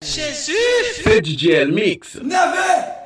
Jésus! C'est DJ Mix. Navet!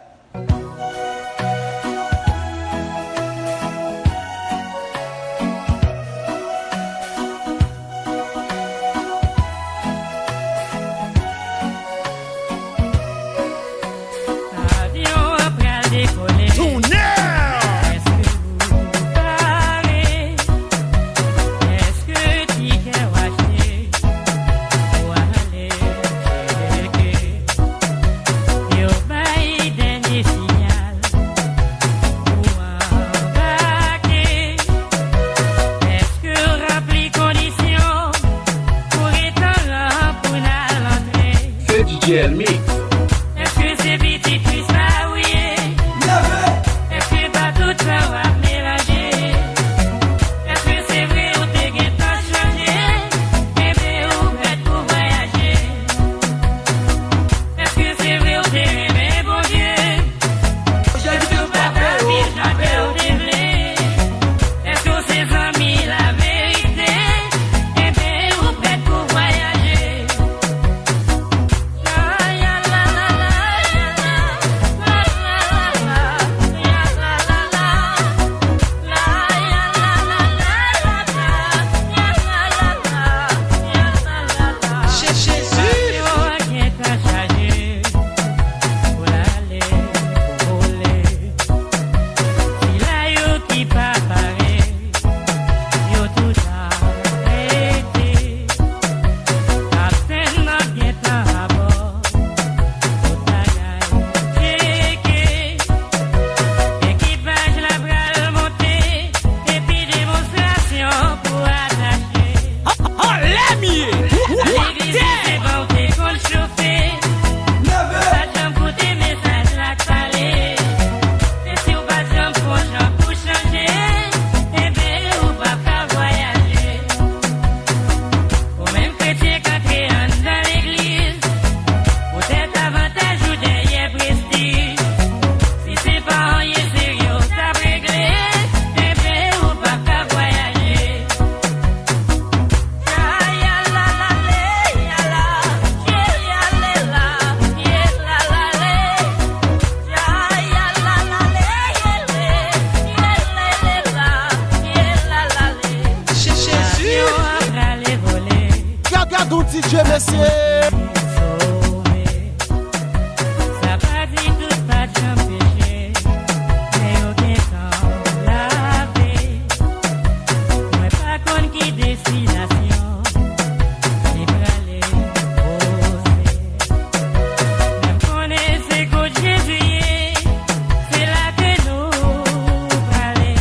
DJ Mix. Est-ce que c'est petit plus ça, oui? Est-ce que pas tout ça va mélanger? Est-ce que c'est vrai ou t'es gain pas changé? Bébé ou prête pour voyager? Est-ce que c'est vrai ou t'es aimé, bon Dieu? Est-ce que pas ta vie, j'appelle ou t'es blé? Est-ce que c'est amis la vérité? Bébé ou prête pour voyager? DJ Messier. Ça va dire tout pas de péché, mais aucun temps lavé. Moi pas qu'on qui destination, c'est pour aller poser. Même qu'on est c'est qu'au Jésus, c'est là que nous parler.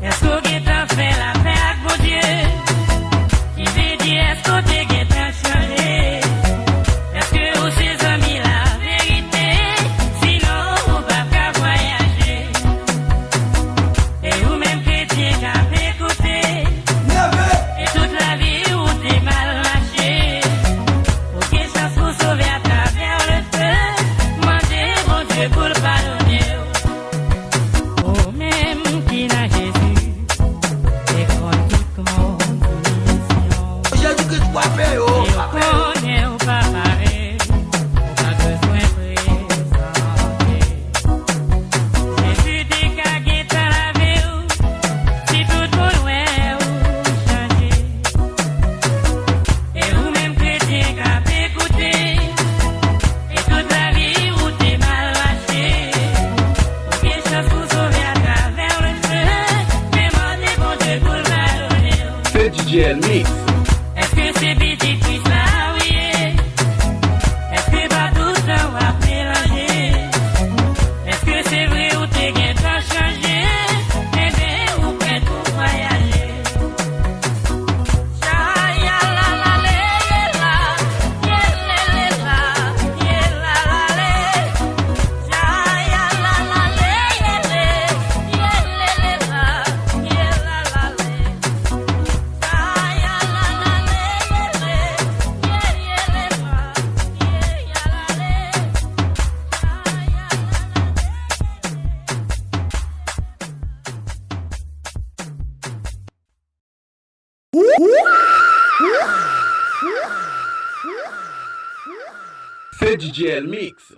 Est-ce qu'on est fait la paix avec mon Dieu? Est-ce que t'es guettant changé? Est-ce que vous ses amis la vérité? Sinon, on va pas voyager. Et vous-même chrétien qu'à écouter. Et toute la vie où t'es mal marché. Aucune chance pour sauver à travers le feu. Mandez mon Dieu pour le pardonner. Oh, même qui n'a Jésus. Et qu'on dit comment. Connais ou pas parler, ou pas besoin présenter. Jésus t'es qu'à dans la vie, si tout pour loin ou changer. Et vous même chrétien qu'à écouter, et toute la vie où t'es mal lâché. Aucune chance pour sauver à travers le feu, demandez bon Dieu pour le pardonner. C'est DJ Mix. Est-ce que c'est petit qui ça, oui? Est-ce que pas tout ça va mélanger? Est-ce que c'est vrai ou t'es gain t'as changé? Bébé ou prêt pour voyager? C'est DJ El Mix.